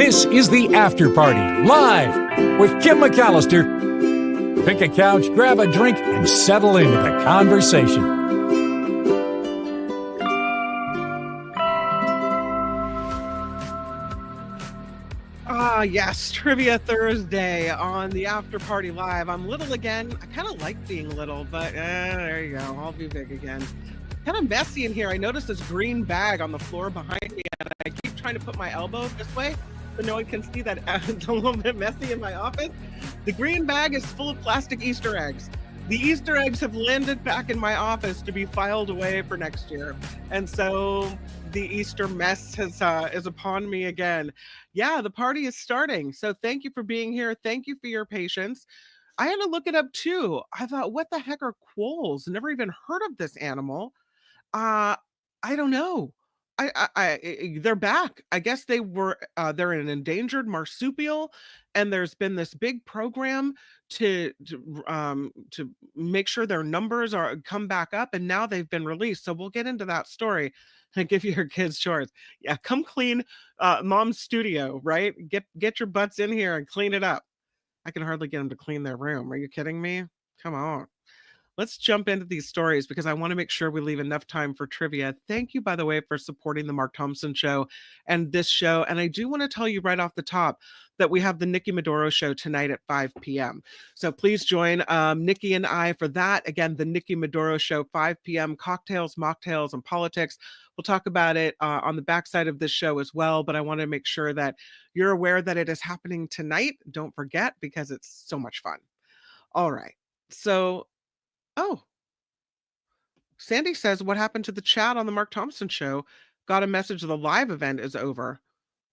This is The After Party, live with Kim McAllister. Pick a couch, grab a drink, and settle into the conversation. Yes, Trivia Thursday on the After Party Live. I'm little again. I kind of like being little, but there you go. I'll be big again. Kind of messy in here. I noticed this green bag on the floor behind me, and I keep trying to put my elbow this way so no one can see that it's a little bit messy in my office. The green bag is full of plastic Easter eggs. The Easter eggs have landed back in my office to be filed away for next year. And so the Easter mess is upon me again. Yeah, the party is starting. So thank you for being here. Thank you for your patience. I had to look it up too. I thought, what the heck are quolls? Never even heard of this animal. I don't know. They're back. I guess they're an endangered marsupial, and there's been this big program to make sure their numbers are come back up, and now they've been released. So we'll get into that story and give your kids chores. Yeah, come clean mom's studio, right? Get your butts in here and clean it up. I can hardly get them to clean their room. Are you kidding me? Come on. Let's jump into these stories because I want to make sure we leave enough time for trivia. Thank you, by the way, for supporting the Mark Thompson Show and this show. And I do want to tell you right off the top that we have the Nikki Maduro Show tonight at 5 p.m. So please join Nikki and I for that. Again, the Nikki Maduro Show, 5 p.m. Cocktails, mocktails, and politics. We'll talk about it on the backside of this show as well. But I want to make sure that you're aware that it is happening tonight. Don't forget, because it's so much fun. All right. So, oh, Sandy says, what happened to the chat on the Mark Thompson Show? Got a message the live event is over.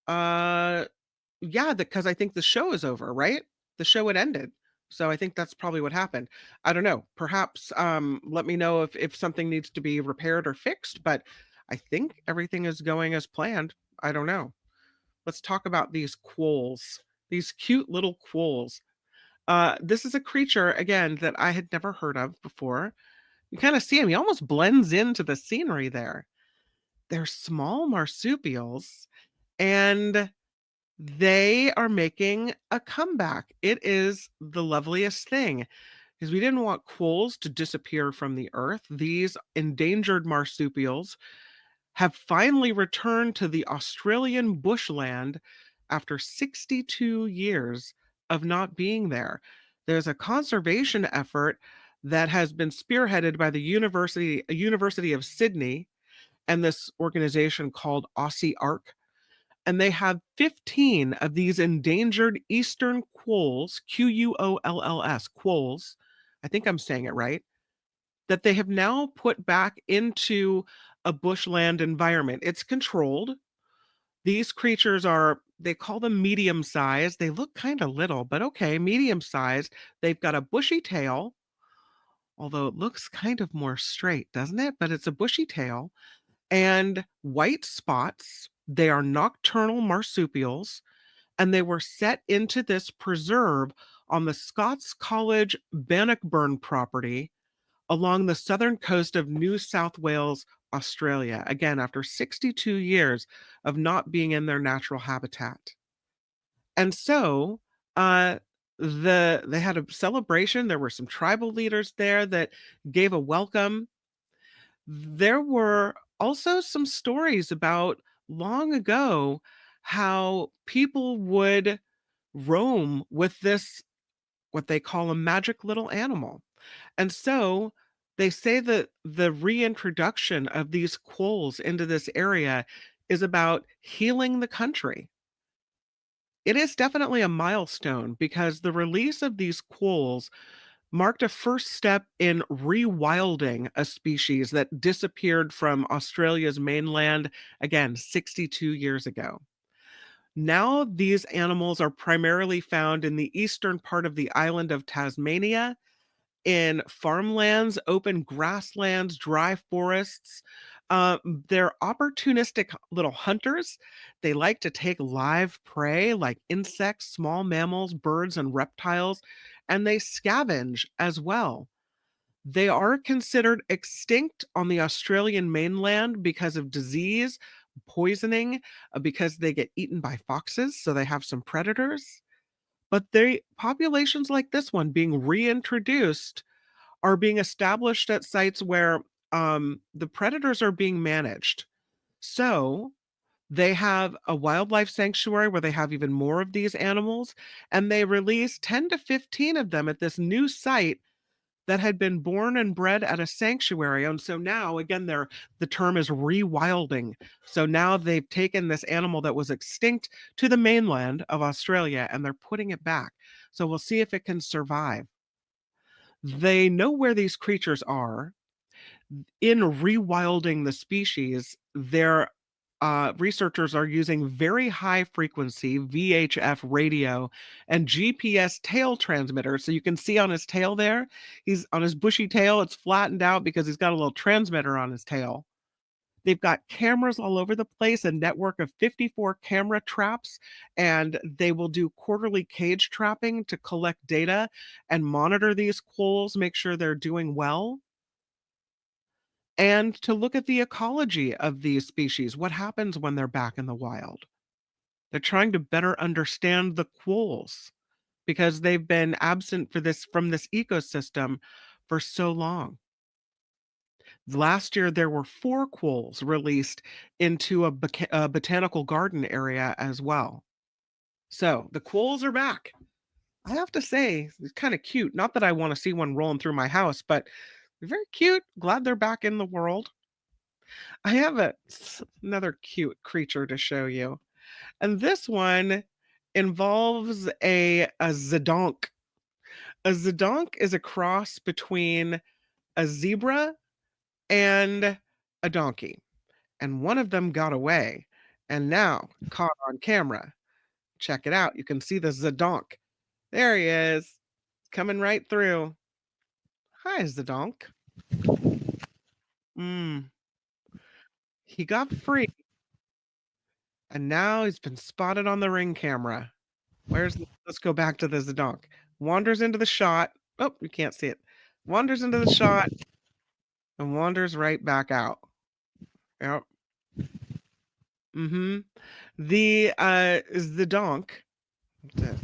Yeah, because I think the show is over, right? The show had ended. So I think that's probably what happened. I don't know. Perhaps let me know if something needs to be repaired or fixed, but I think everything is going as planned. I don't know. Let's talk about these quolls, these cute little quolls. This is a creature, again, that I had never heard of before. You kind of see him. He almost blends into the scenery there. They're small marsupials, and they are making a comeback. It is the loveliest thing because we didn't want quolls to disappear from the earth. These endangered marsupials have finally returned to the Australian bushland after 62 years of not being there. There's a conservation effort that has been spearheaded by the University of Sydney and this organization called Aussie Ark. And they have 15 of these endangered eastern quolls, Quolls, quolls, I think I'm saying it right, that they have now put back into a bushland environment. It's controlled. These creatures they call them medium-sized. They look kind of little, but okay, medium-sized. They've got a bushy tail, although it looks kind of more straight, doesn't it? But it's a bushy tail and white spots. They are nocturnal marsupials, and they were set into this preserve on the Scots College Bannockburn property along the southern coast of New South Wales, Australia. Again, after 62 years of not being in their natural habitat. And so they had a celebration. There were some tribal leaders there that gave a welcome. There were also some stories about long ago how people would roam with this, what they call a magic little animal. And so they say that the reintroduction of these quolls into this area is about healing the country. It is definitely a milestone because the release of these quolls marked a first step in rewilding a species that disappeared from Australia's mainland, again, 62 years ago. Now, these animals are primarily found in the eastern part of the island of Tasmania, in farmlands, open grasslands, dry forests. They're opportunistic little hunters. They like to take live prey like insects, small mammals, birds, and reptiles, and they scavenge as well. They are considered extinct on the Australian mainland because of disease, poisoning because they get eaten by foxes, so they have some predators. But they populations like this one being reintroduced are being established at sites where the predators are being managed. So they have a wildlife sanctuary where they have even more of these animals, and they release 10 to 15 of them at this new site that had been born and bred at a sanctuary. And so now, again, the term is rewilding. So now they've taken this animal that was extinct to the mainland of Australia and they're putting it back. So we'll see if it can survive. They know where these creatures are. In rewilding the species, their researchers are using very high frequency VHF radio and GPS tail transmitters. So you can see on his tail there, he's on his bushy tail, it's flattened out because he's got a little transmitter on his tail. They've got cameras all over the place, a network of 54 camera traps, and they will do quarterly cage trapping to collect data and monitor these quolls, make sure they're doing well, and to look at the ecology of these species. What happens when they're back in the wild? They're trying to better understand the quolls because they've been absent from this ecosystem for so long. Last year, there were 4 quolls released into a botanical garden area as well. So the quolls are back. I have to say, it's kind of cute. Not that I want to see one rolling through my house, but they're very cute. Glad they're back in the world. I have another cute creature to show you. And this one involves a zedonk. A zedonk is a cross between a zebra and a donkey. And one of them got away and now caught on camera. Check it out. You can see the zedonk. There he is, coming right through. Hi, zedonk. Mm, he got free and now he's been spotted on the ring camera. Let's go back to the zedonk. Wanders into the shot. Oh, you can't see it. Wanders into the shot and wanders right back out. Yep. Mm-hmm. The donk, to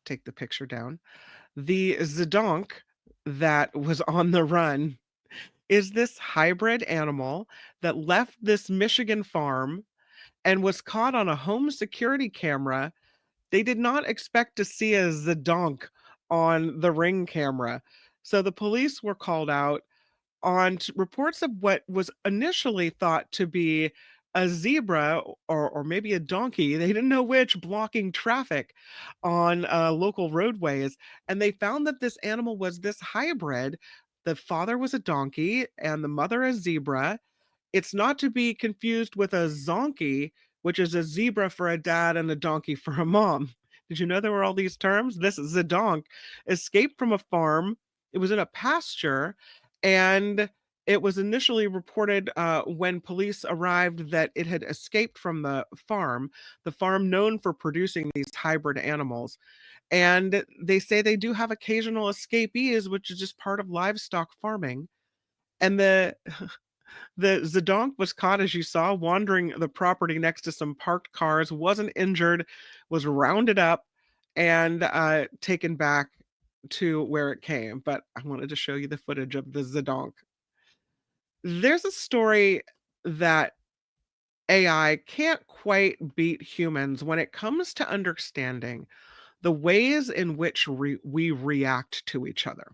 take the picture down. The zedonk that was on the run is this hybrid animal that left this Michigan farm and was caught on a home security camera. They did not expect to see a zedonk on the ring camera. So the police were called out on reports of what was initially thought to be a zebra or maybe a donkey. They didn't know which, blocking traffic on local roadways. And they found that this animal was this hybrid. The father was a donkey and the mother a zebra. It's not to be confused with a zonkey, which is a zebra for a dad and a donkey for a mom. Did you know there were all these terms? This zedonk escaped from a farm. It was in a pasture, and it was initially reported when police arrived that it had escaped from the farm known for producing these hybrid animals. And they say they do have occasional escapees, which is just part of livestock farming. And the zedonk was caught, as you saw, wandering the property next to some parked cars, wasn't injured, was rounded up and taken back to where it came. But I wanted to show you the footage of the zedonk. There's a story that AI can't quite beat humans when it comes to understanding the ways in which we react to each other.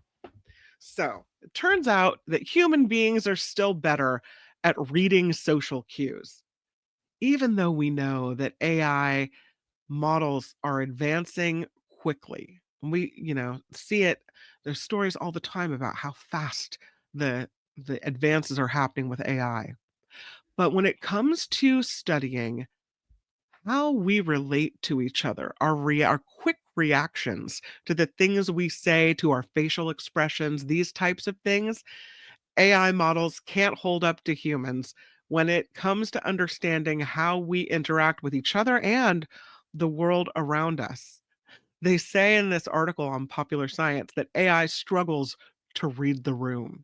So it turns out that human beings are still better at reading social cues, even though we know that AI models are advancing quickly. We, see it. There's stories all the time about how fast the advances are happening with AI. But when it comes to studying how we relate to each other, our quick reactions to the things we say, to our facial expressions, these types of things, AI models can't hold up to humans when it comes to understanding how we interact with each other and the world around us. They say in this article on Popular Science that AI struggles to read the room.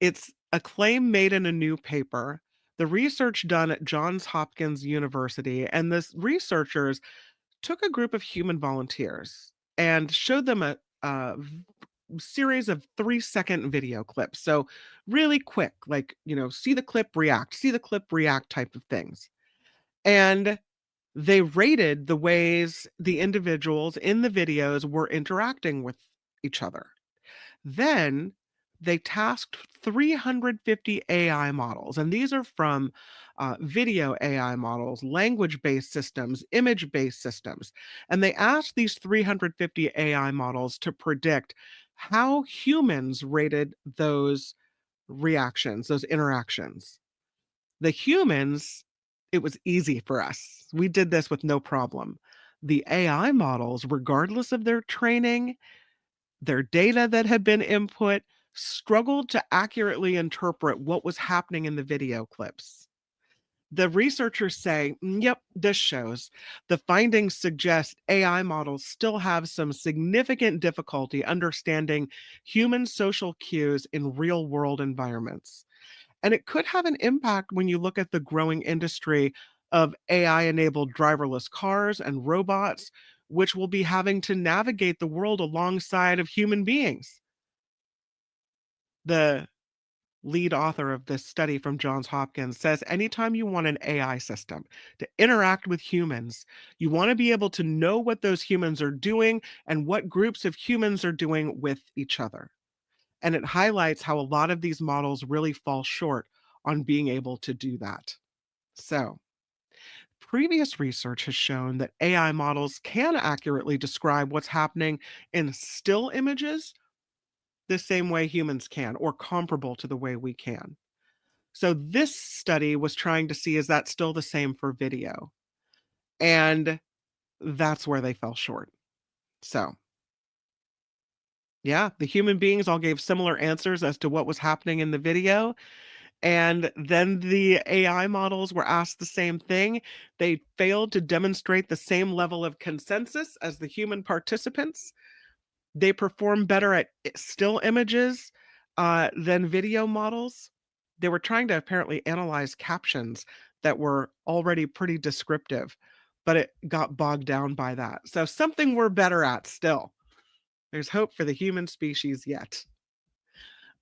It's a claim made in a new paper, The research done at Johns Hopkins University, and the researchers took a group of human volunteers and showed them a series of 3-second video clips. So really quick, like, see the clip, react, see the clip, react type of things. And they rated the ways the individuals in the videos were interacting with each other. Then they tasked 350 AI models, and these are from video AI models, language based systems, image based systems. And they asked these 350 AI models to predict how humans rated those reactions, those interactions. The humans, it was easy for us. We did this with no problem. The AI models, regardless of their training, their data that had been input, struggled to accurately interpret what was happening in the video clips. The researchers say, yep, this shows. The findings suggest AI models still have some significant difficulty understanding human social cues in real world environments. And it could have an impact when you look at the growing industry of AI enabled driverless cars and robots, which will be having to navigate the world alongside of human beings. The lead author of this study from Johns Hopkins says anytime you want an AI system to interact with humans, you want to be able to know what those humans are doing and what groups of humans are doing with each other. And it highlights how a lot of these models really fall short on being able to do that. So, previous research has shown that AI models can accurately describe what's happening in still images the same way humans can, or comparable to the way we can. So, this study was trying to see, is that still the same for video? And that's where they fell short. So, yeah, the human beings all gave similar answers as to what was happening in the video. And then the AI models were asked the same thing. They failed to demonstrate the same level of consensus as the human participants. They perform better at still images than video models. They were trying to apparently analyze captions that were already pretty descriptive, but it got bogged down by that. So something we're better at still. There's hope for the human species yet.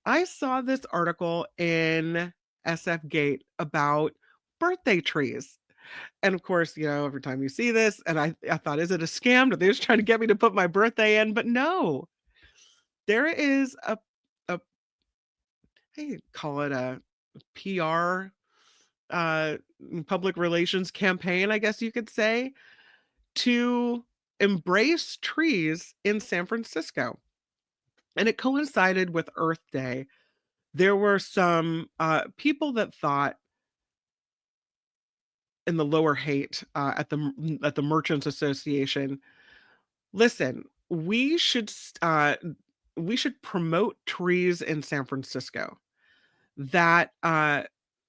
I saw this article in SF Gate about birthday trees. And of course, every time you see this, and I thought, is it a scam? Are they just trying to get me to put my birthday in? But no, there is a I call it a PR, uh, public relations campaign, I guess you could say, to embrace trees in San Francisco. And it coincided with Earth Day. There were some people that thought in the lower hate at the Merchants Association, listen, we should promote trees in San Francisco. That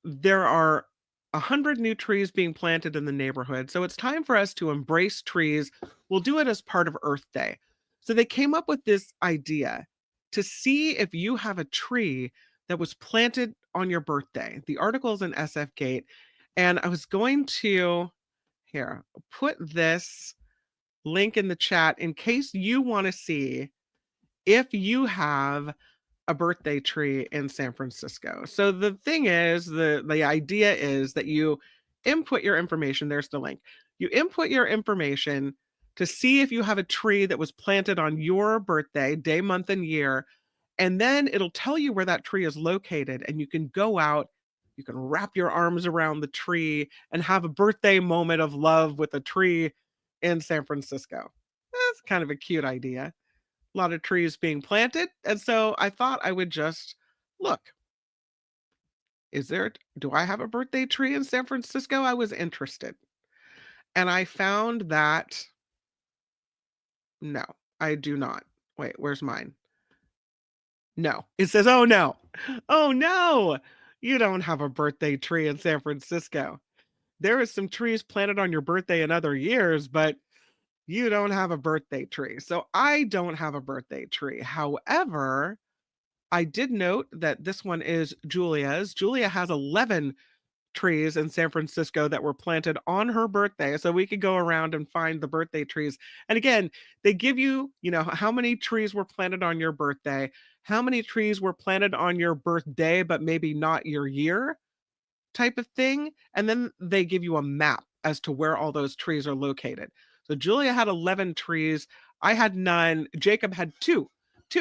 there are 100 new trees being planted in the neighborhood. So it's time for us to embrace trees. We'll do it as part of Earth Day. So they came up with this idea to see if you have a tree that was planted on your birthday. The article is in SF Gate. And I was going to here put this link in the chat in case you want to see if you have a birthday tree in San Francisco. So the thing is, the idea is that you input your information. There's the link. You input your information to see if you have a tree that was planted on your birthday, day, month, and year. And then it'll tell you where that tree is located. And you can go out, you can wrap your arms around the tree and have a birthday moment of love with a tree in San Francisco. That's kind of a cute idea. A lot of trees being planted. And so I thought I would just look. Do I have a birthday tree in San Francisco? I was interested. And I found that no, I do not. Wait, where's mine? No. It says, oh no. Oh no. You don't have a birthday tree in San Francisco. There is some trees planted on your birthday in other years, but you don't have a birthday tree. So I don't have a birthday tree. However, I did note that this one is Julia's. Julia has 11 trees in San Francisco that were planted on her birthday. So we could go around and find the birthday trees. And again, they give you, how many trees were planted on your birthday, how many trees were planted on your birthday, but maybe not your year type of thing. And then they give you a map as to where all those trees are located. So Julia had 11 trees. I had none. Jacob had two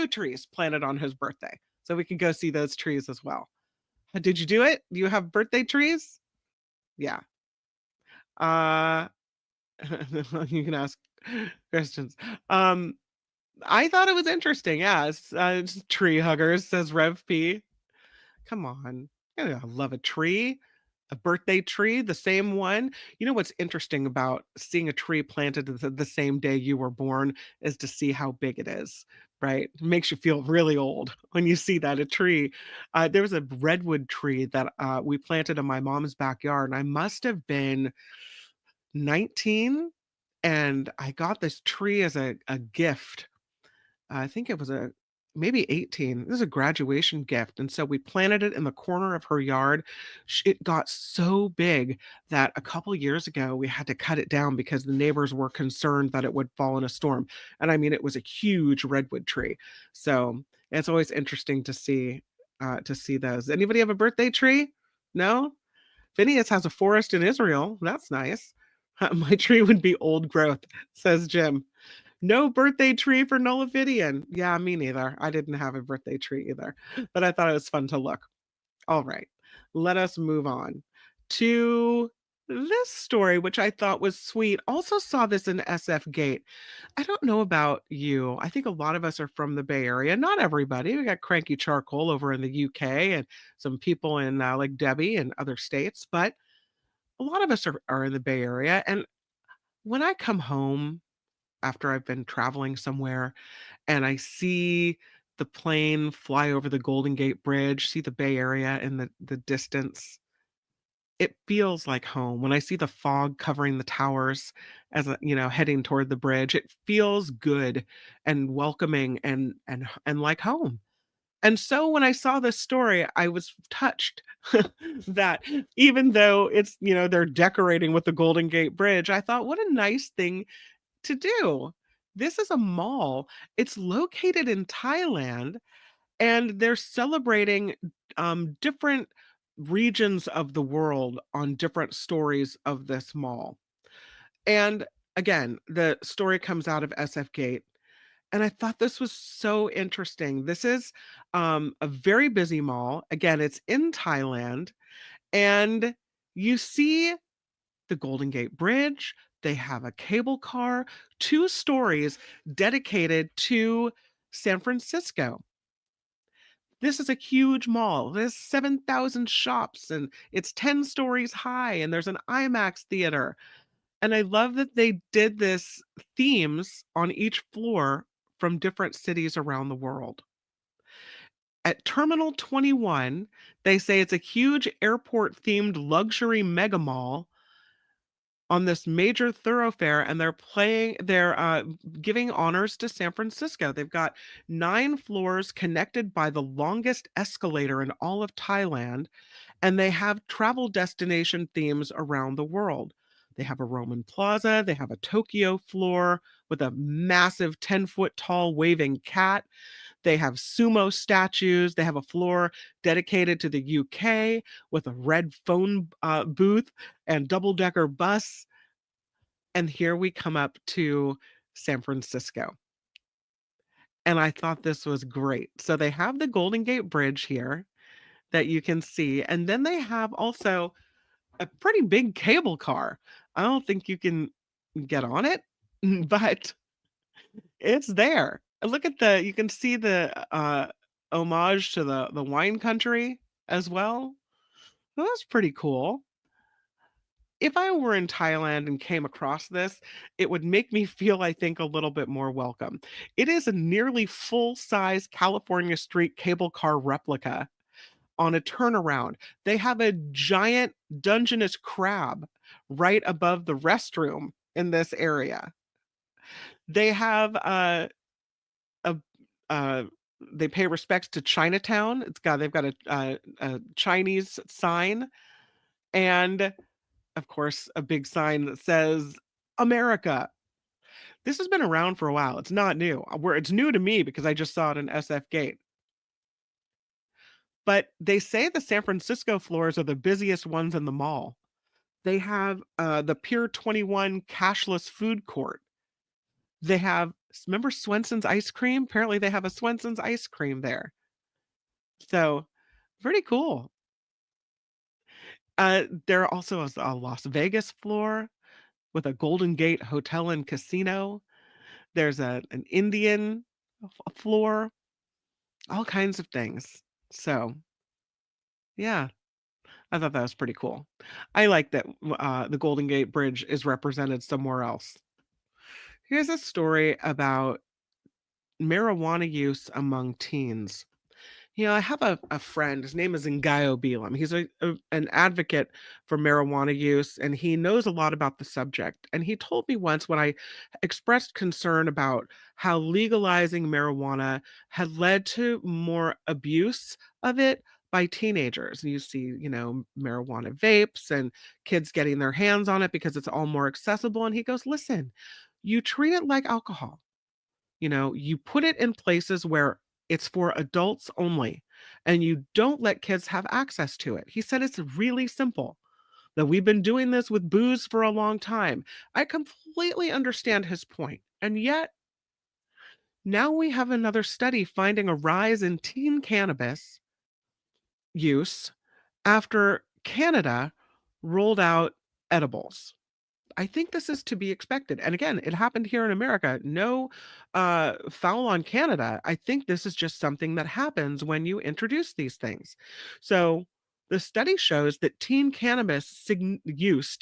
trees planted on his birthday. So we can go see those trees as well. Did you do it? Do you have birthday trees? Yeah. Uh, you can ask questions. Um, I thought it was interesting. Yeah, it's tree huggers, says Rev P. Come on. I love a tree, a birthday tree, the same one. You know what's interesting about seeing a tree planted the same day you were born is to see how big it is, right? It makes you feel really old when you see that a tree. There was a redwood tree that we planted in my mom's backyard, and I must have been 19, and I got this tree as a gift. I think it was maybe 18. This is a graduation gift, and so we planted it in the corner of her yard. It got so big that a couple years ago we had to cut it down because the neighbors were concerned that it would fall in a storm. And I mean, it was a huge redwood tree. So it's always interesting to see those. Anybody have a birthday tree? No? Phineas has a forest in Israel. That's nice. My tree would be old growth, says Jim. No birthday tree for Nullifidian. Yeah, me neither. I didn't have a birthday tree either, but I thought it was fun to look. All right, let us move on to this story, which I thought was sweet. Also saw this in SF Gate. I don't know about you. I think a lot of us are from the Bay Area. Not everybody. We got Cranky Charcoal over in the UK and some people in like Debbie and other states, but a lot of us are in the Bay Area. And when I come home after I've been traveling somewhere and I see the plane fly over the Golden Gate Bridge, see the Bay Area in the distance, it feels like home. When I see the fog covering the towers as heading toward the bridge, it feels good and welcoming and like home. And so when I saw this story, I was touched that even though they're decorating with the Golden Gate Bridge, I thought, what a nice thing to do. This is a mall. It's located in Thailand, and they're celebrating different regions of the world on different stories of this mall. And again, the story comes out of SF Gate. And I thought this was so interesting. This is a very busy mall. Again, it's in Thailand. And you see the Golden Gate Bridge. They have a cable car, 2 stories dedicated to San Francisco. This is a huge mall. There's 7,000 shops and it's 10 stories high and there's an IMAX theater. And I love that they did this themes on each floor from different cities around the world. At Terminal 21, they say it's a huge airport themed luxury mega mall on this major thoroughfare, and they're giving honors to San Francisco. They've got 9 floors connected by the longest escalator in all of Thailand, and they have travel destination themes around the world. They have a Roman plaza, they have a Tokyo floor with a massive 10-foot tall waving cat. They have sumo statues. They have a floor dedicated to the UK with a red phone booth and double-decker bus. And here we come up to San Francisco. And I thought this was great. So they have the Golden Gate Bridge here that you can see. And then they have also a pretty big cable car. I don't think you can get on it, but it's there. Look at you can see the homage to the wine country as well. Well, that's pretty cool. If I were in Thailand and came across this, it would make me feel, I think, a little bit more welcome. It is a nearly full-size California Street cable car replica on a turnaround. They have a giant Dungeness crab right above the restroom in this area. They have a they pay respects to Chinatown. They've got a Chinese sign, and, of course, a big sign that says, "America." This has been around for a while, it's not new. Where it's new to me because I just saw it in SF Gate. But they say the San Francisco floors are the busiest ones in the mall. They have, the Pier 21 cashless food court. They have remember Swenson's ice cream? Apparently, they have a Swenson's ice cream there. So, pretty cool. There also is a Las Vegas floor with a Golden Gate Hotel and Casino. There's an Indian floor, all kinds of things. So, yeah, I thought that was pretty cool. I like that the Golden Gate Bridge is represented somewhere else. Here's a story about marijuana use among teens. I have a friend, his name is Ngayo Bilam. He's an advocate for marijuana use, and he knows a lot about the subject. And he told me once when I expressed concern about how legalizing marijuana had led to more abuse of it by teenagers. And you see, marijuana vapes and kids getting their hands on it because it's all more accessible. And he goes, listen, you treat it like alcohol. You put it in places where it's for adults only, and you don't let kids have access to it. He said it's really simple, that we've been doing this with booze for a long time. I completely understand his point. And yet, now we have another study finding a rise in teen cannabis use after Canada rolled out edibles. I think this is to be expected. And again, it happened here in America. No foul on Canada. I think this is just something that happens when you introduce these things. So the study shows that teen cannabis use,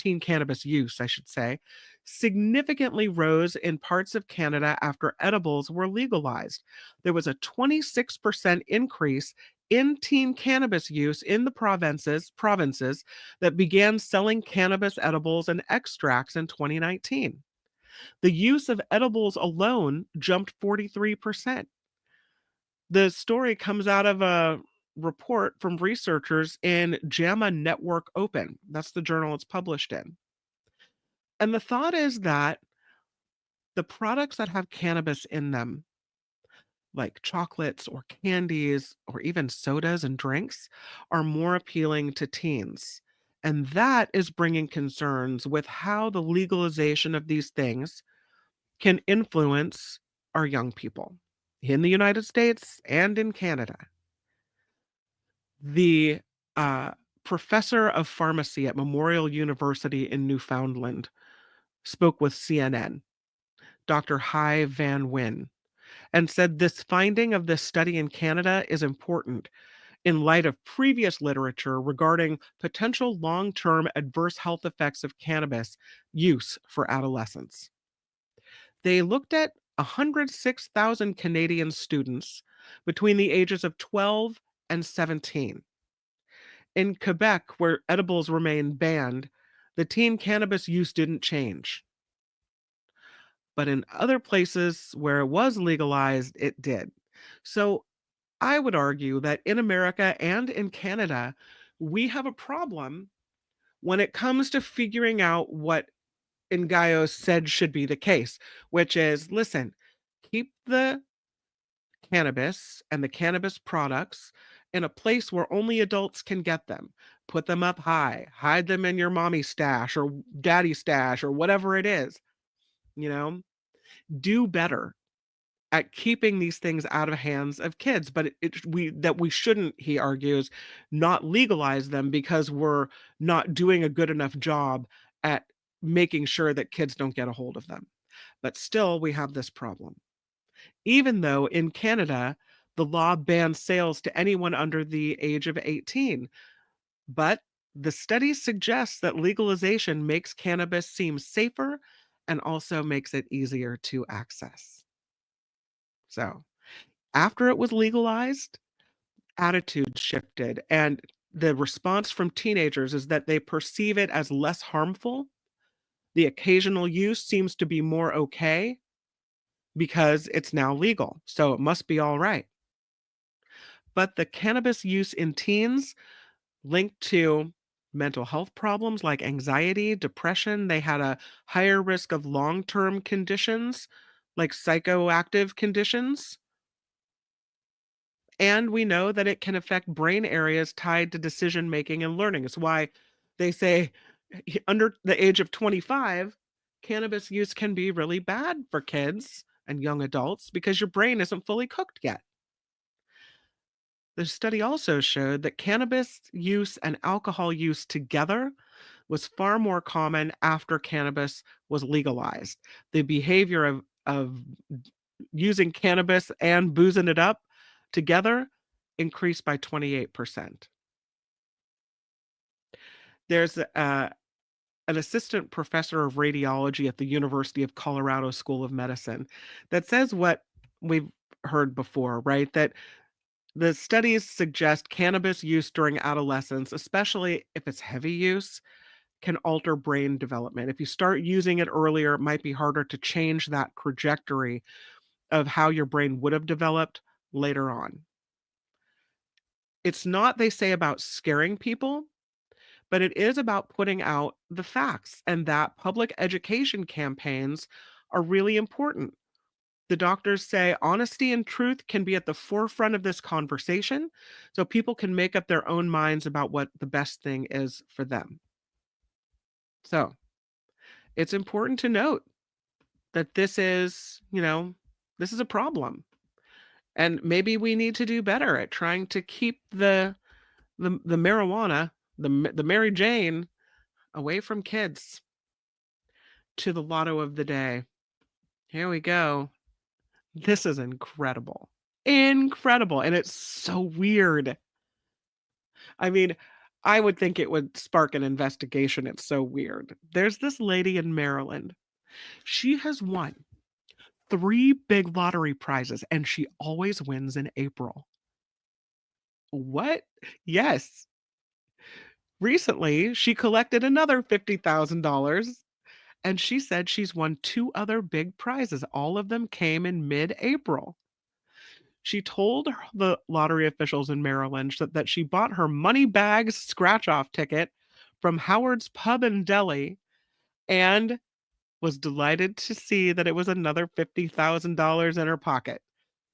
I should say, significantly rose in parts of Canada after edibles were legalized. There was a 26% increase in teen cannabis use in the provinces that began selling cannabis edibles and extracts in 2019. The use of edibles alone jumped 43%. The story comes out of a report from researchers in JAMA Network Open. That's the journal it's published in. And the thought is that the products that have cannabis in them, like chocolates or candies or even sodas and drinks, are more appealing to teens. And that is bringing concerns with how the legalization of these things can influence our young people in the United States and in Canada. The professor of pharmacy at Memorial University in Newfoundland spoke with CNN, Dr. Hai Van Wyn, and said this finding of this study in Canada is important in light of previous literature regarding potential long-term adverse health effects of cannabis use for adolescents. They looked at 106,000 Canadian students between the ages of 12 and 17. In Quebec, where edibles remain banned, the teen cannabis use didn't change. But in other places where it was legalized, it did. So I would argue that in America and in Canada, we have a problem when it comes to figuring out what Ngaio said should be the case, which is listen, keep the cannabis and the cannabis products in a place where only adults can get them. Put them up high, hide them in your mommy stash or daddy stash or whatever it is, you know, do better at keeping these things out of hands of kids, but we shouldn't, he argues, not legalize them because we're not doing a good enough job at making sure that kids don't get a hold of them. But still, we have this problem. Even though in Canada, the law bans sales to anyone under the age of 18. But the study suggests that legalization makes cannabis seem safer and also makes it easier to access. So, after it was legalized, attitudes shifted, and the response from teenagers is that they perceive it as less harmful. The occasional use seems to be more okay because it's now legal, so it must be all right. But the cannabis use in teens linked to Mental health problems like anxiety, depression, they had a higher risk of long-term conditions like psychoactive conditions. And we know that it can affect brain areas tied to decision making and learning. It's why they say under the age of 25, cannabis use can be really bad for kids and young adults because your brain isn't fully cooked yet. The study also showed that cannabis use and alcohol use together was far more common after cannabis was legalized. The behavior of using cannabis and boozing it up together increased by 28%. There's an assistant professor of radiology at the University of Colorado School of Medicine that says what we've heard before, right? That the studies suggest cannabis use during adolescence, especially if it's heavy use, can alter brain development. If you start using it earlier, it might be harder to change that trajectory of how your brain would have developed later on. It's not, they say, about scaring people, but it is about putting out the facts and that public education campaigns are really important. The doctors say honesty and truth can be at the forefront of this conversation so people can make up their own minds about what the best thing is for them. So it's important to note that this is a problem. And maybe we need to do better at trying to keep the marijuana, the Mary Jane away from kids. To the lotto of the day. Here we go. This is incredible. Incredible. And it's so weird. I mean, I would think it would spark an investigation. It's so weird. There's this lady in Maryland. She has won 3 big lottery prizes, and she always wins in April. What? Yes. Recently, she collected another $50,000, and she said she's won 2 other big prizes. All of them came in mid-April. She told the lottery officials in Maryland that she bought her money bags scratch-off ticket from Howard's Pub and Deli and was delighted to see that it was another $50,000 in her pocket.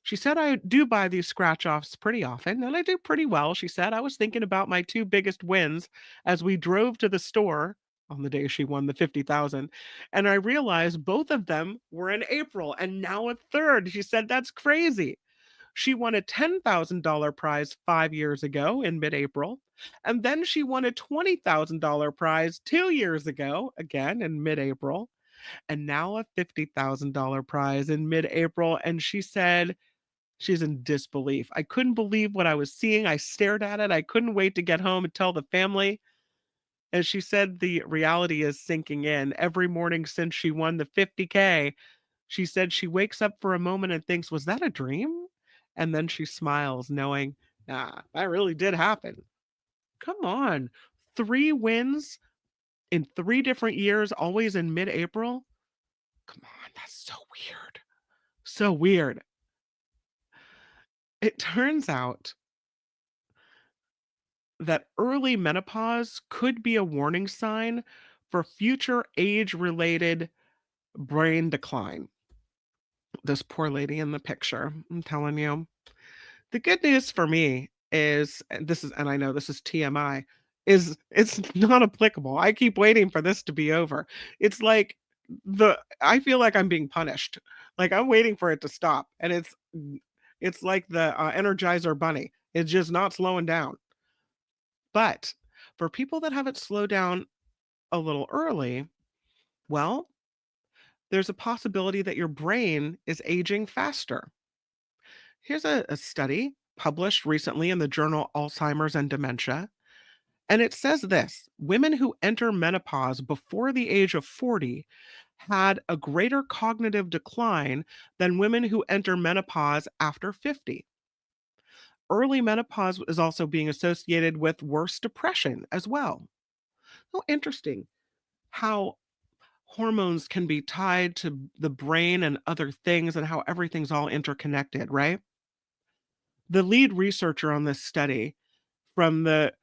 She said, "I do buy these scratch-offs pretty often, and I do pretty well," she said. "I was thinking about my 2 biggest wins as we drove to the store," on the day she won the 50,000, "and I realized both of them were in April, and now a third." She said, "That's crazy." She won a $10,000 prize 5 years ago in mid-April, and then she won a $20,000 prize 2 years ago, again in mid-April, and now a $50,000 prize in mid-April, and she said she's in disbelief. "I couldn't believe what I was seeing. I stared at it. I couldn't wait to get home and tell the family." And she said the reality is sinking in. Every morning since she won the 50K, she said she wakes up for a moment and thinks, "Was that a dream?" And then she smiles, knowing, "Nah, that really did happen." Come on. 3 wins in 3 different years, always in mid-April? Come on, that's so weird. So weird. It turns out that early menopause could be a warning sign for future age-related brain decline. This poor lady in the picture, I'm telling you. The good news for me is, and I know this is TMI, is it's not applicable. I keep waiting for this to be over. It's like I feel like I'm being punished. Like I'm waiting for it to stop, and it's like the Energizer Bunny. It's just not slowing down. But for people that have it slow down a little early, well, there's a possibility that your brain is aging faster. Here's a study published recently in the journal Alzheimer's and Dementia. And it says this: women who enter menopause before the age of 40 had a greater cognitive decline than women who enter menopause after 50. Early menopause is also being associated with worse depression as well. So interesting how hormones can be tied to the brain and other things and how everything's all interconnected, right? The lead researcher on this study from the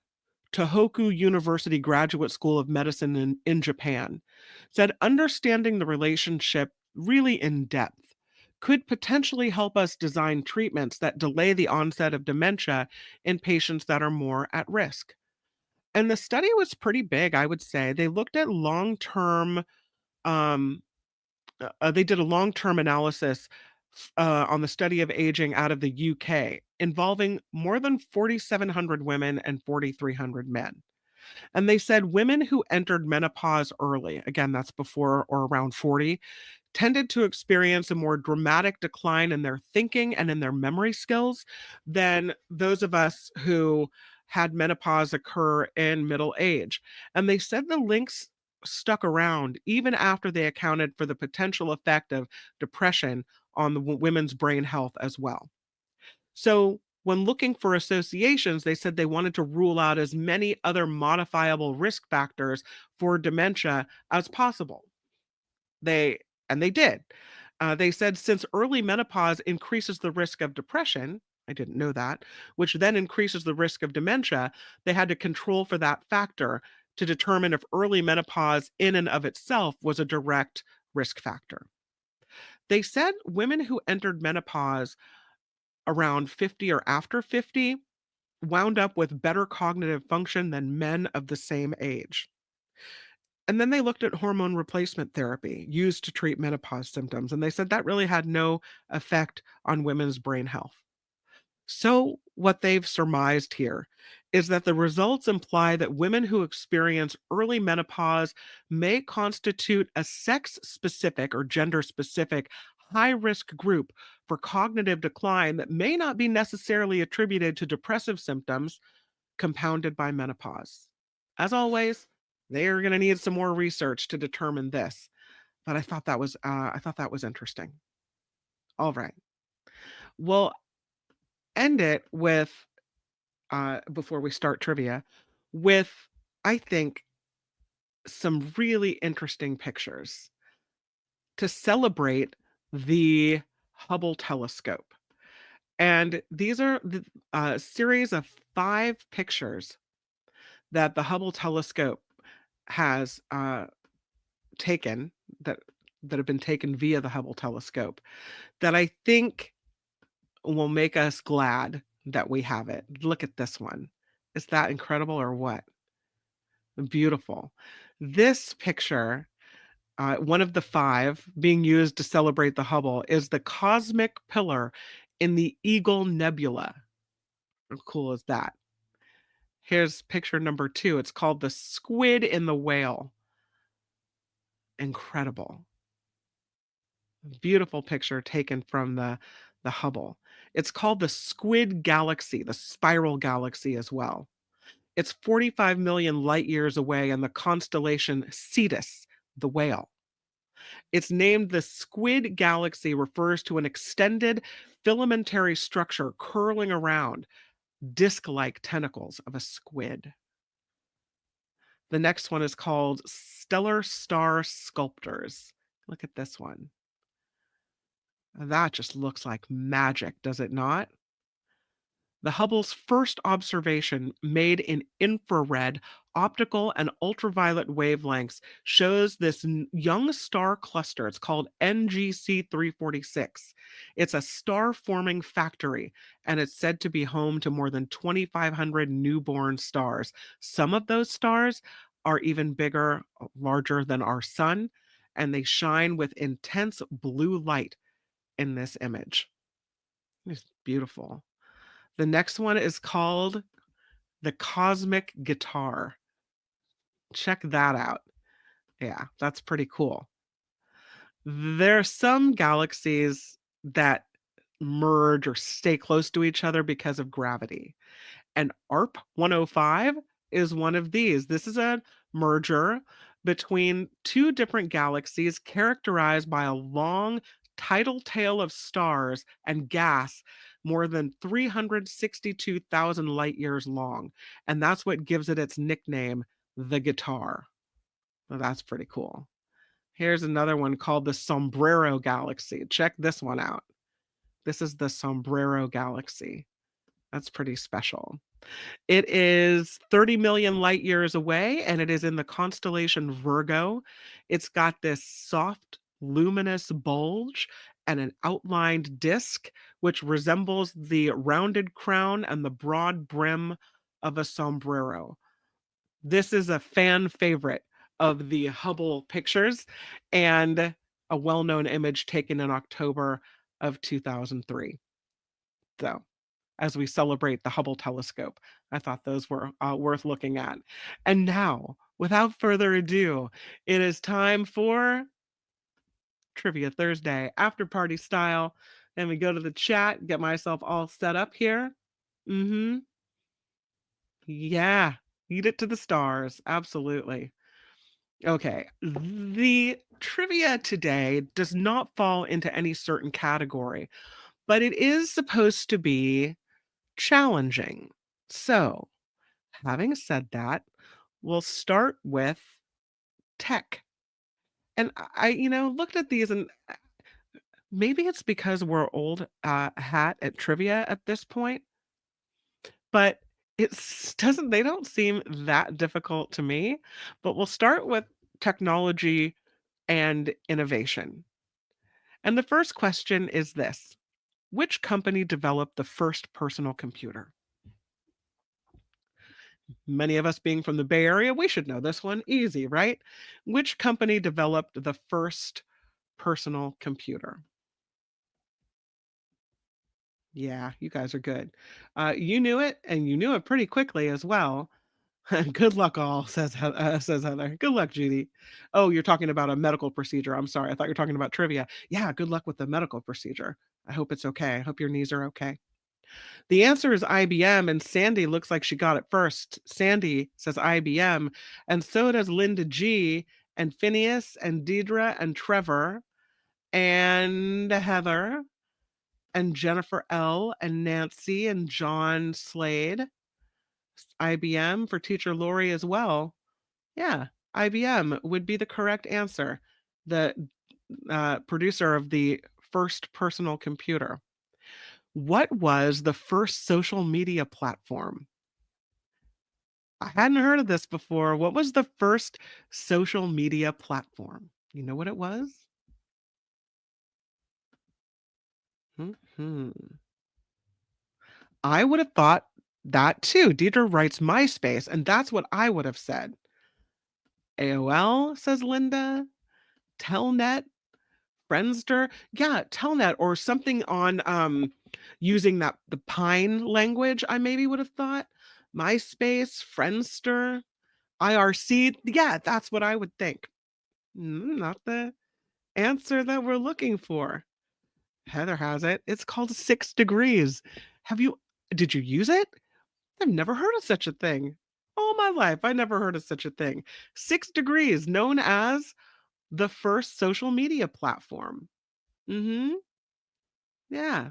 Tohoku University Graduate School of Medicine in Japan, said understanding the relationship really in depth could potentially help us design treatments that delay the onset of dementia in patients that are more at risk. And the study was pretty big, I would say. They looked at long-term um, they did a long-term analysis on the study of aging out of the UK, involving more than 4,700 women and 4,300 men. And they said women who entered menopause early, again, that's before or around 40, tended to experience a more dramatic decline in their thinking and in their memory skills than those of us who had menopause occur in middle age. And they said the links stuck around even after they accounted for the potential effect of depression on the women's brain health as well. So, when looking for associations, they said they wanted to rule out as many other modifiable risk factors for dementia as possible. They and they did. They said since early menopause increases the risk of depression, I didn't know that, which then increases the risk of dementia, they had to control for that factor to determine if early menopause in and of itself was a direct risk factor. They said women who entered menopause around 50 or after 50 wound up with better cognitive function than men of the same age. And then they looked at hormone replacement therapy used to treat menopause symptoms, and they said that really had no effect on women's brain health. So, what they've surmised here is that the results imply that women who experience early menopause may constitute a sex specific or gender specific high risk group for cognitive decline that may not be necessarily attributed to depressive symptoms compounded by menopause. As always, they are going to need some more research to determine this, but I thought that was interesting. All right, we'll end it with before we start trivia with I think some really interesting pictures to celebrate the Hubble telescope. And these are the series of 5 pictures that the Hubble telescope has taken that have been taken via the Hubble telescope that I think will make us glad that we have it. Look at this one. Is that incredible or what? Beautiful. This picture, one of the 5 being used to celebrate the Hubble, is the cosmic pillar in the Eagle Nebula. How cool is that? Here's picture number 2. It's called the squid in the whale. Incredible. Beautiful picture taken from the Hubble. It's called the Squid Galaxy, the spiral galaxy as well. It's 45 million light years away in the constellation Cetus, the whale. It's named the Squid Galaxy, refers to an extended filamentary structure curling around disc-like tentacles of a squid. The next one is called Stellar Star Sculptors. Look at this one. That just looks like magic, does it not? The Hubble's first observation, made in infrared, optical, and ultraviolet wavelengths, shows this young star cluster. It's called NGC 346. It's a star forming factory, and it's said to be home to more than 2,500 newborn stars. Some of those stars are even bigger, larger than our sun, and they shine with intense blue light in this image. It's beautiful. The next one is called the Cosmic Guitar. Check that out. Yeah, that's pretty cool. There are some galaxies that merge or stay close to each other because of gravity. And ARP 105 is one of these. This is a merger between 2 different galaxies characterized by a long tidal tail of stars and gas more than 362,000 light years long. And that's what gives it its nickname, the guitar. Well, that's pretty cool. Here's another one called the Sombrero Galaxy. Check this one out. This is the Sombrero Galaxy. That's pretty special. It is 30 million light years away, and it is in the constellation Virgo. It's got this soft, luminous bulge and an outlined disk, which resembles the rounded crown and the broad brim of a sombrero. This is a fan favorite of the Hubble pictures and a well-known image taken in October of 2003. So, as we celebrate the Hubble telescope, I thought those were worth looking at. And now, without further ado, it is time for Trivia Thursday, after party style. And we go to the chat, get myself all set up here. Mm-hmm. Yeah, eat it to the stars. Absolutely. Okay, the trivia today does not fall into any certain category, but it is supposed to be challenging. So, having said that, we'll start with tech. And I looked at these and maybe it's because we're old hat at trivia at this point, but they don't seem that difficult to me. But we'll start with technology and innovation. And the first question is this: which company developed the first personal computer? Many of us being from the Bay Area, we should know this one. Easy, right? Which company developed the first personal computer? Yeah, you guys are good. You knew it, and you knew it pretty quickly as well. Good luck, all, says Heather. Good luck, Judy. Oh, you're talking about a medical procedure. I'm sorry. I thought you were talking about trivia. Yeah, good luck with the medical procedure. I hope it's okay. I hope your knees are okay. The answer is IBM, and Sandy looks like she got it first. Sandy says IBM, and so does Linda G, and Phineas, and Deidre, and Trevor, and Heather, and Jennifer L, and Nancy, and John Slade. IBM for teacher Lori as well. Yeah, IBM would be the correct answer. The producer of the first personal computer. What was the first social media platform? I hadn't heard of this before. What was the first social media platform? You know what it was? Hmm. I would have thought that too. Deidre writes MySpace, and that's what I would have said. AOL, says Linda. Telnet, Friendster. Yeah, Telnet or something on using the Pine language, I maybe would have thought. MySpace, Friendster, IRC. Yeah, that's what I would think. Not the answer that we're looking for. Heather has it. It's called 6 Degrees. Did you use it? I've never heard of such a thing. All my life, I never heard of such a thing. 6 Degrees, known as the first social media platform. Mm-hmm. Yeah.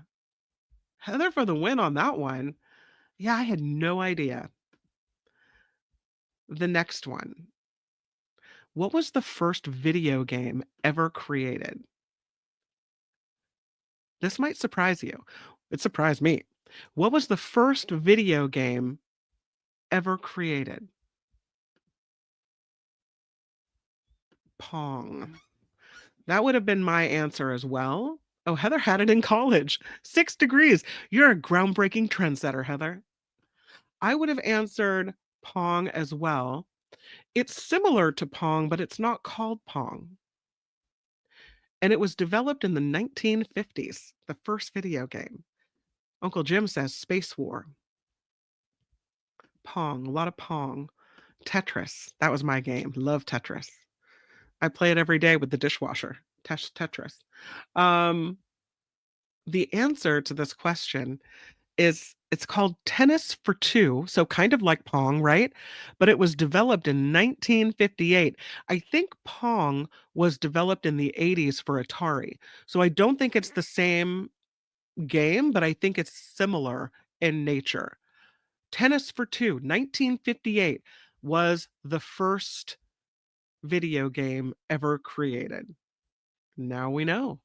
Heather for the win on that one. Yeah, I had no idea. The next one. What was the first video game ever created? This might surprise you. It surprised me. What was the first video game ever created? Pong. That would have been my answer as well. Oh, Heather had it in college. 6 Degrees. You're a groundbreaking trendsetter, Heather. I would have answered Pong as well. It's similar to Pong, but it's not called Pong. And it was developed in the 1950s, the first video game. Uncle Jim says Space War. Pong, a lot of Pong. Tetris, that was my game. Love Tetris. I play it every day with the dishwasher. Tetris. The answer to this question is it's called Tennis for Two, so kind of like Pong, right? But it was developed in 1958. I think Pong was developed in the 80s for Atari. So I don't think it's the same game, but I think it's similar in nature. Tennis for Two, 1958 was the first video game ever created. Now we know.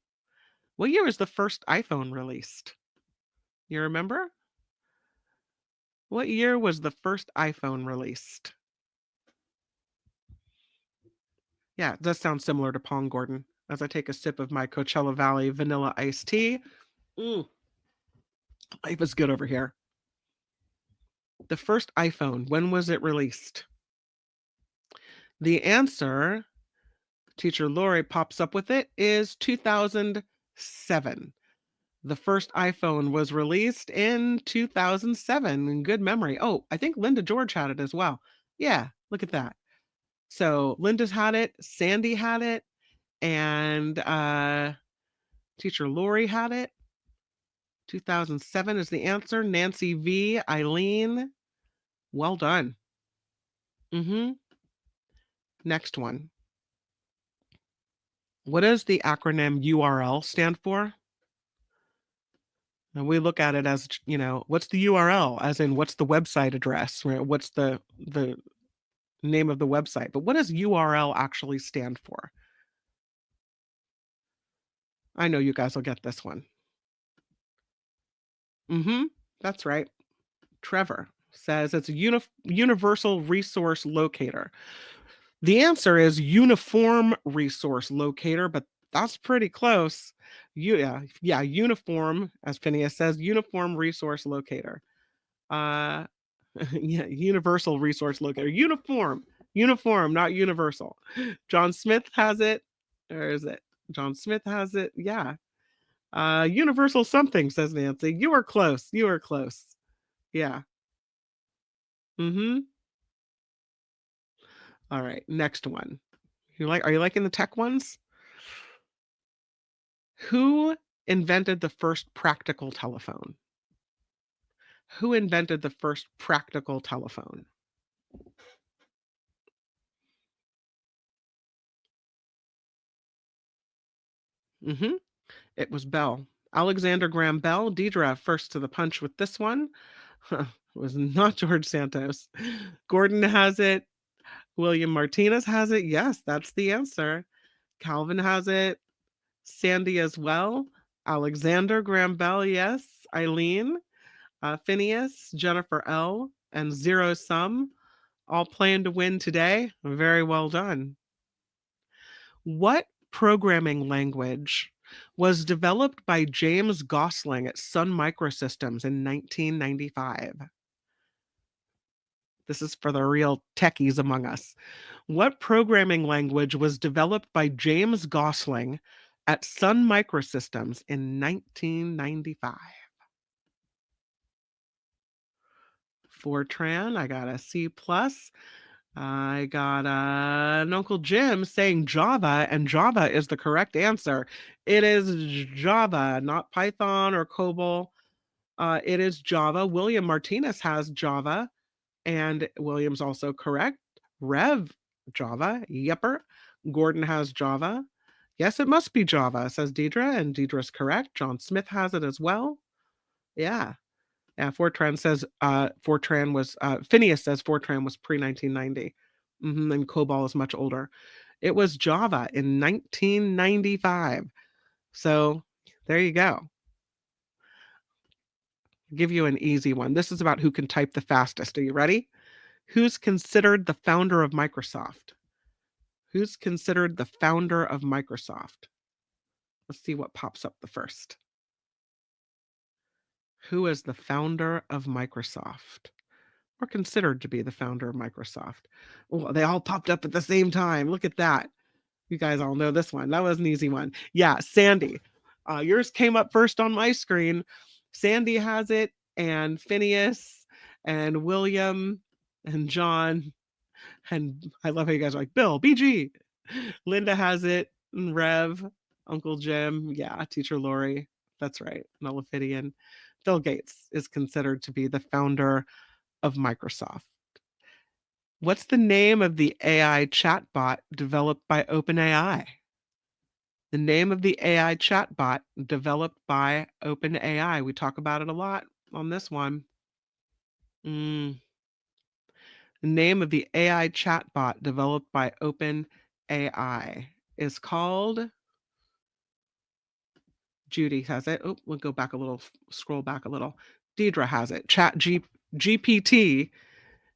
What year was the first iPhone released? You remember? What year was the first iPhone released? Yeah, it does sound similar to Pong Gordon as I take a sip of my Coachella Valley vanilla iced tea. Mm, life is good over here. The first iPhone, when was it released? The answer, teacher Lori pops up with it, is 2007. The first iPhone was released in 2007. Good memory. Oh, I think Linda George had it as well. Yeah, look at that. So Linda's had it, Sandy had it, and teacher Lori had it. 2007 is the answer. Nancy V, Eileen. Well done. Next one. What does the acronym URL stand for? And we look at it as, what's the URL? As in, what's the website address? Right? What's the name of the website? But what does URL actually stand for? I know you guys will get this one. That's right. Trevor says it's a universal resource locator. The answer is uniform resource locator, but that's pretty close. Uniform, as Phineas says, uniform resource locator. Yeah, universal resource locator. Uniform, not universal. John Smith has it. Or is it? John Smith has it. Yeah. Universal something, says Nancy. You are close. You are close. Yeah. All right. Next one. Are you liking the tech ones? Who invented the first practical telephone? Who invented the first practical telephone? It was Bell. Alexander Graham Bell. Deidre first to the punch with this one. It was not George Santos. Gordon has it. William Martinez has it. Yes, that's the answer. Calvin has it. Sandy as well. Alexander Graham Bell, yes. Eileen, Phineas, Jennifer L., and Zero Sum all playing to win today. Very well done. What programming language was developed by James Gosling at Sun Microsystems in 1995? This is for the real techies among us. What programming language was developed by James Gosling at Sun Microsystems in 1995? Fortran, I got a C+. I got an Uncle Jim saying Java, and Java is the correct answer. It is Java, not Python or COBOL. It is Java. William Martinez has Java, and William's also correct. Rev, Java. Yepper. Gordon has Java. Yes, it must be Java, says Deidre, and Deidre's correct. John Smith has it as well. Yeah. Fortran says Phineas says Fortran was pre-1990. And COBOL is much older. It was Java in 1995. So there you go. I'll give you an easy one. This is about who can type the fastest. Are you ready? Who's considered the founder of Microsoft? Who's considered the founder of Microsoft? Let's see what pops up the first. Who is the founder of Microsoft? Or considered to be the founder of Microsoft? Oh, they all popped up at the same time. Look at that. You guys all know this one. That was an easy one. Yeah, Sandy. Yours came up first on my screen. Sandy has it, and Phineas, and William, and John, and I love how you guys are like, Bill, BG. Linda has it, and Rev, Uncle Jim, yeah, Teacher Lori. That's right, Nullifidian. Bill Gates is considered to be the founder of Microsoft. What's the name of the AI chatbot developed by OpenAI? The name of the AI chatbot developed by OpenAI. We talk about it a lot on this one. The name of the AI chatbot developed by OpenAI is called... Judy has it. Oh, we'll go back a little, scroll back a little. Deidre has it. GPT,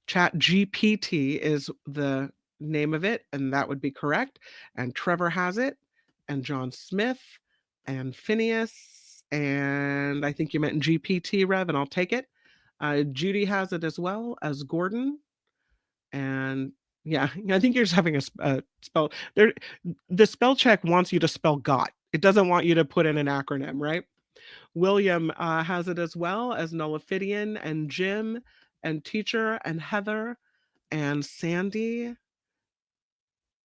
Chat GPT is the name of it, and that would be correct. And Trevor has it, and John Smith, and Phineas, and I think you meant GPT, Rev, and I'll take it. Judy has it as well as Gordon, and yeah, I think you're just having a spell there. The spell check wants you to spell got. It doesn't want you to put in an acronym, right? William has it as well as Nullifidian, and Jim, and Teacher, and Heather, and Sandy.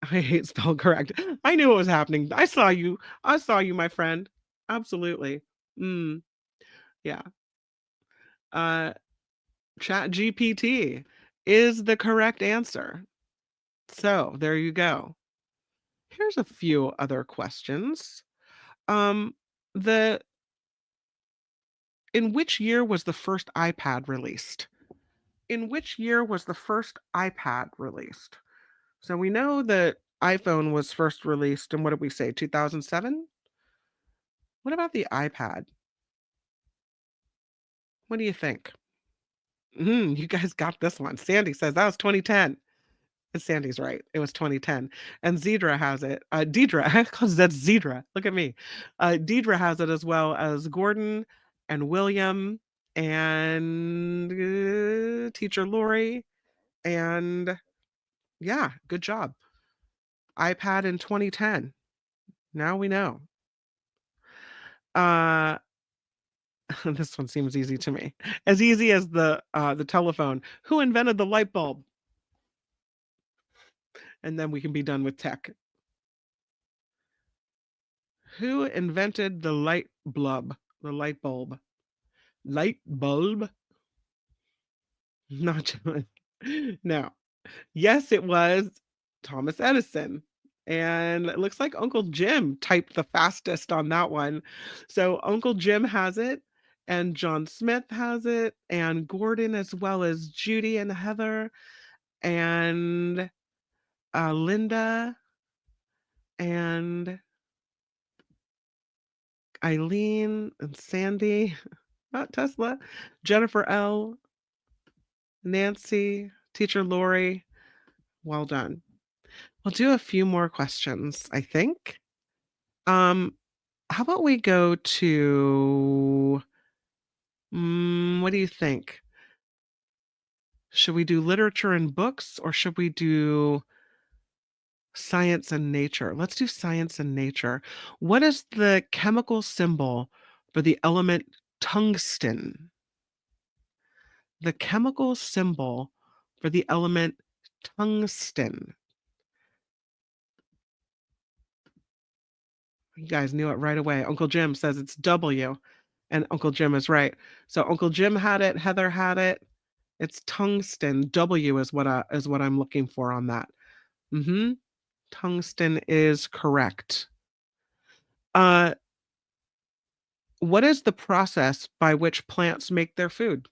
I hate spell correct. I knew what was happening. I saw you. I saw you, my friend. Absolutely. Yeah. Uh, Chat GPT is the correct answer. So there you go. Here's a few other questions. The In which year was the first iPad released? In which year was the first iPad released? So we know that iPhone was first released in, what did we say, 2007? What about the iPad? What do you think? You guys got this one. Sandy says that was 2010. And Sandy's right. It was 2010. And Zedra has it. Deidre, because that's Zedra. Look at me. Deidre has it as well as Gordon and William and Teacher Lori. And yeah, good job. iPad in 2010. Now we know. This one seems easy to me. As easy as the telephone. Who invented the light bulb? And then we can be done with tech. Who invented the light bulb? The light bulb. Light bulb? Not John. No. Yes, it was Thomas Edison. And it looks like Uncle Jim typed the fastest on that one. So Uncle Jim has it, and John Smith has it, and Gordon, as well as Judy and Heather, and Linda, and Eileen, and Sandy, not Tesla, Jennifer L., Nancy, Teacher Lori. Well done. We'll do a few more questions, I think. How about we go to, what do you think? Should we do literature and books, or should we do science and nature? Let's do science and nature. What is the chemical symbol for the element tungsten? The chemical symbol for the element tungsten. You guys knew it right away. Uncle Jim says it's W, and Uncle Jim is right. So Uncle Jim had it, Heather had it. It's tungsten. W is what I'm looking for on that. Tungsten is correct. What is the process by which plants make their food?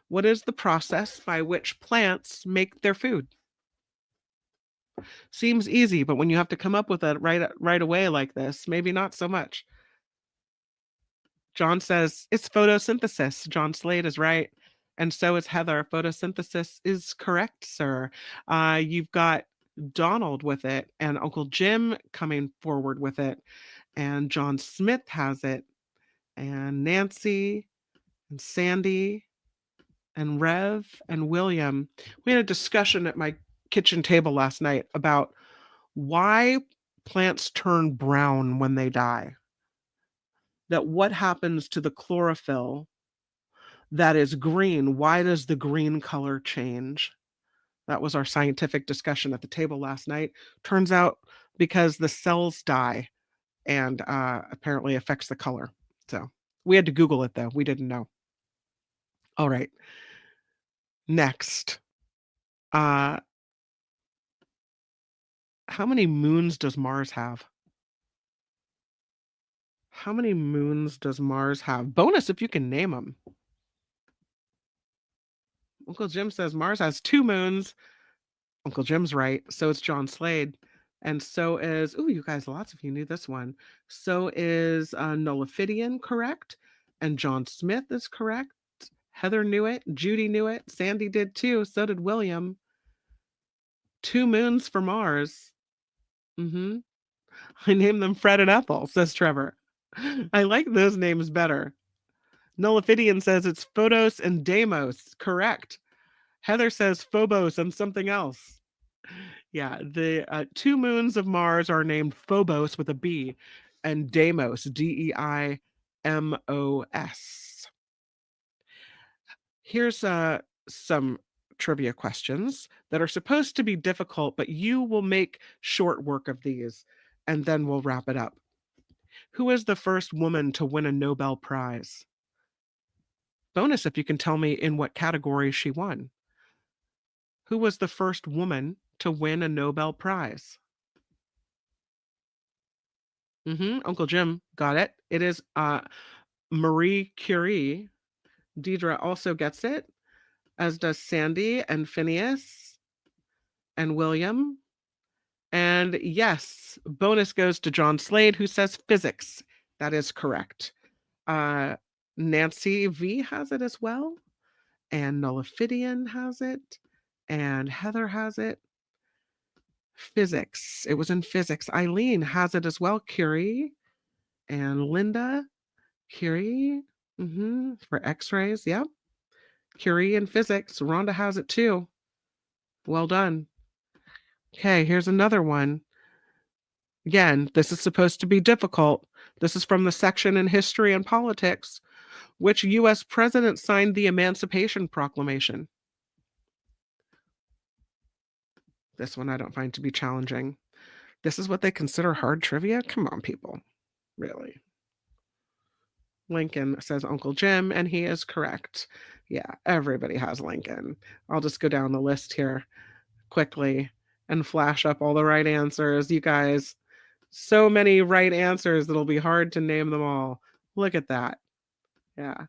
What is the process by which plants make their food? Seems easy, but when you have to come up with it right away like this, maybe not so much. John says it's photosynthesis. John Slade is right. And so is Heather. Photosynthesis is correct, sir. You've got Donald with it, and Uncle Jim coming forward with it, and John Smith has it, and Nancy, and Sandy, and Rev, and William. We had a discussion at my kitchen table last night about why plants turn brown when they die. That what happens to the chlorophyll that is green? Why does the green color change? That was our scientific discussion at the table last night. Turns out because the cells die, and apparently affects the color. So we had to Google it, though. We didn't know. All right. Next. How many moons does Mars have? How many moons does Mars have? Bonus if you can name them. Uncle Jim says Mars has 2 moons. Uncle Jim's right. So is John Slade. And so is, you guys, lots of you knew this one. So is Nullifidian correct. And John Smith is correct. Heather knew it. Judy knew it. Sandy did too. So did William. 2 moons for Mars. I named them Fred and Ethel, says Trevor. I like those names better. Nullifidian says it's Photos and Deimos. Correct. Heather says Phobos and something else. Yeah, the 2 moons of Mars are named Phobos with a B and Deimos, Deimos. Here's some trivia questions that are supposed to be difficult, but you will make short work of these, and then we'll wrap it up. Who is the first woman to win a Nobel Prize? Bonus if you can tell me in what category she won. Who was the first woman to win a Nobel Prize? Uncle Jim got it. It is Marie Curie. Deidre also gets it, as does Sandy and Phineas and William. And yes, bonus goes to John Slade, who says physics. That is correct. Nancy V has it as well. And Nullifidian has it. And Heather has it. Physics. It was in physics. Eileen has it as well. Curie. And Linda. Curie. For x-rays. Yep. Curie in physics. Rhonda has it too. Well done. Okay, here's another one. Again, this is supposed to be difficult. This is from the section in History and Politics. Which U.S. president signed the Emancipation Proclamation? This one I don't find to be challenging. This is what they consider hard trivia? Come on, people. Really. Lincoln, says Uncle Jim, and he is correct. Yeah, everybody has Lincoln. I'll just go down the list here quickly and flash up all the right answers. You guys, so many right answers that'll be hard to name them all. Look at that. Yeah.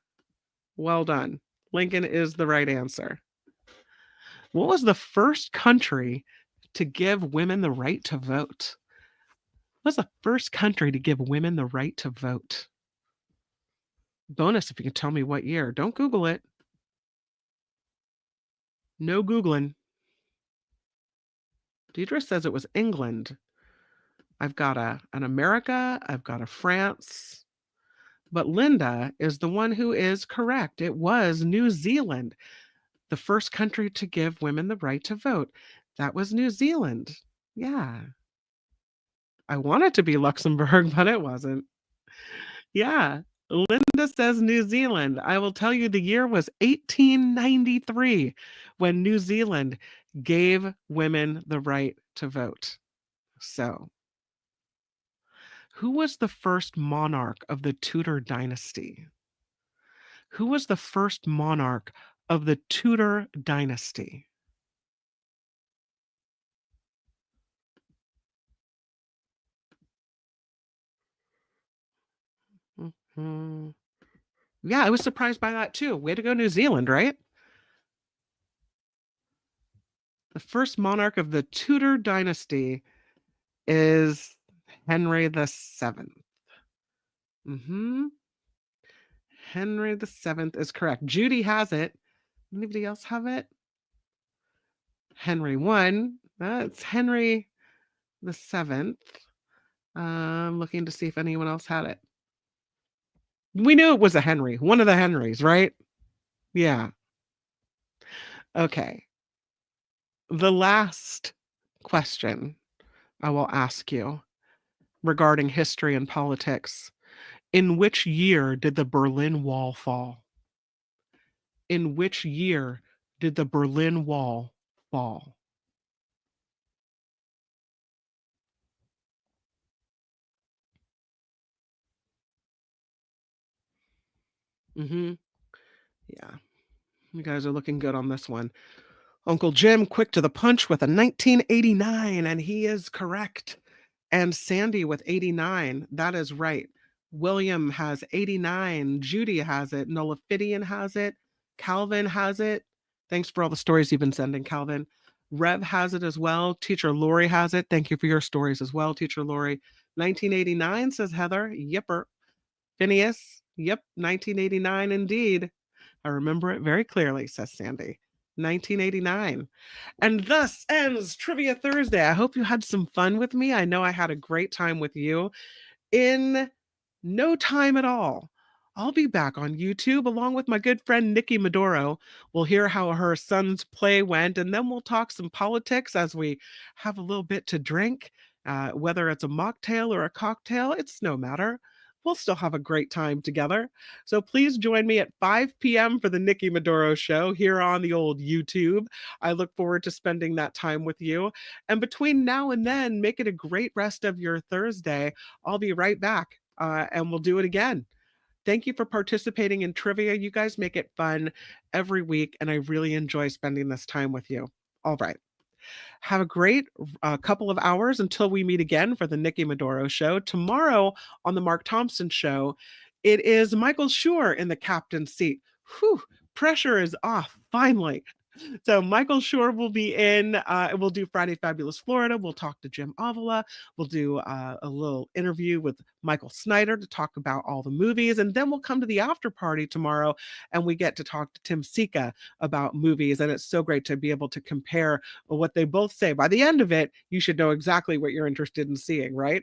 Well done. Lincoln is the right answer. What was the first country to give women the right to vote? What was the first country to give women the right to vote? Bonus if you can tell me what year. Don't Google it. No Googling. Deidre says it was England. I've got an America. I've got a France. But Linda is the one who is correct. It was New Zealand, the first country to give women the right to vote. That was New Zealand. Yeah. I wanted to be Luxembourg, but it wasn't. Yeah. Linda says New Zealand. I will tell you the year was 1893 when New Zealand gave women the right to vote. So, who was the first monarch of the Tudor dynasty? Who was the first monarch of the Tudor dynasty? Yeah, I was surprised by that too. Way to go, New Zealand, right? The first monarch of the Tudor dynasty is Henry VII. Henry VII is correct. Judy has it. Anybody else have it? Henry I. It's Henry VII. I'm looking to see if anyone else had it. We knew it was a Henry. One of the Henrys, right? Yeah. Okay. The last question I will ask you regarding history and politics. In which year did the Berlin Wall fall? In which year did the Berlin Wall fall? Yeah. You guys are looking good on this one. Uncle Jim, quick to the punch with a 1989, and he is correct. And Sandy with 89, that is right. William has 89. Judy has it. Nullifidian has it. Calvin has it. Thanks for all the stories you've been sending, Calvin. Rev has it as well. Teacher Lori has it. Thank you for your stories as well, Teacher Lori. 1989, says Heather. Yipper. Phineas. Yep, 1989 indeed. I remember it very clearly, says Sandy. 1989. And thus ends Trivia Thursday. I hope you had some fun with me. I know I had a great time with you. In no time at all, I'll be back on YouTube along with my good friend Nikki Maduro. We'll hear how her son's play went, and then we'll talk some politics as we have a little bit to drink. Whether it's a mocktail or a cocktail, it's no matter. We'll still have a great time together. So please join me at 5 p.m. for the Nikki Maduro Show here on the old YouTube. I look forward to spending that time with you. And between now and then, make it a great rest of your Thursday. I'll be right back and we'll do it again. Thank you for participating in trivia. You guys make it fun every week, and I really enjoy spending this time with you. All right. Have a great couple of hours until we meet again for the Nikki Maduro Show. Tomorrow on the Mark Thompson Show, it is Michael Schur in the captain's seat. Whew, pressure is off, finally. So Michael Schur will be in. We'll do Friday Fabulous Florida. We'll talk to Jim Avila. We'll do a little interview with Michael Snyder to talk about all the movies. And then we'll come to the after party tomorrow and we get to talk to Tim Sika about movies. And it's so great to be able to compare what they both say. By the end of it, you should know exactly what you're interested in seeing, right?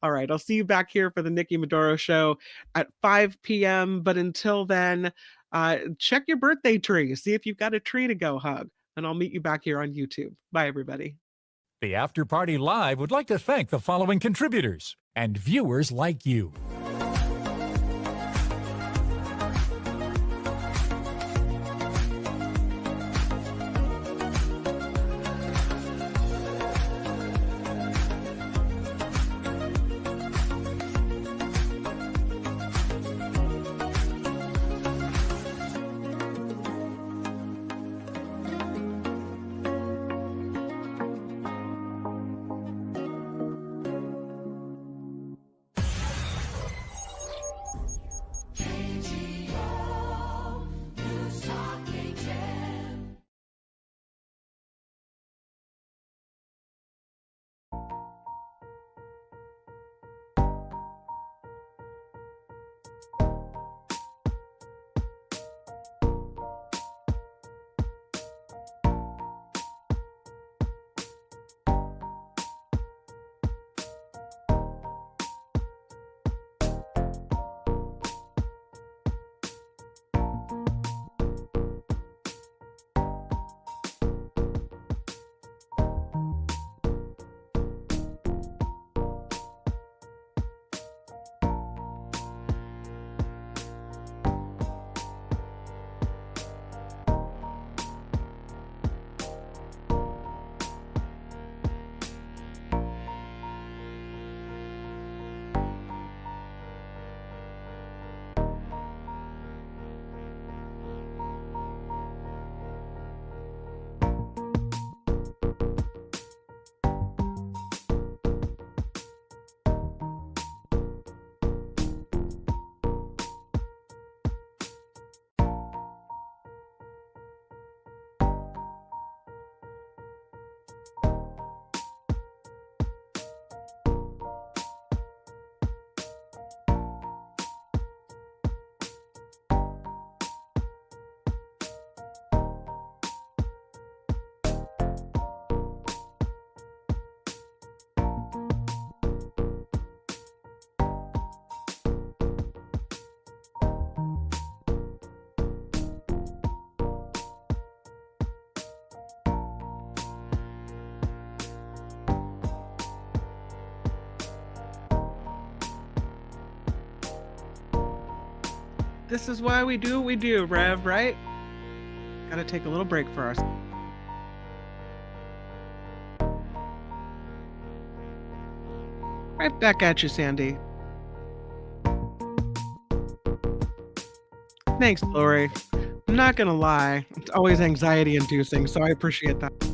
All right, I'll see you back here for the Nikki Maduro Show at 5 p.m. But until then, check your birthday tree. See if you've got a tree to go hug. And I'll meet you back here on YouTube. Bye, everybody. The After Party Live would like to thank the following contributors and viewers like you. This is why we do what we do, Rev, right? Gotta take a little break for us. Right back at you, Sandy. Thanks, Lori. I'm not gonna lie, it's always anxiety inducing, so I appreciate that.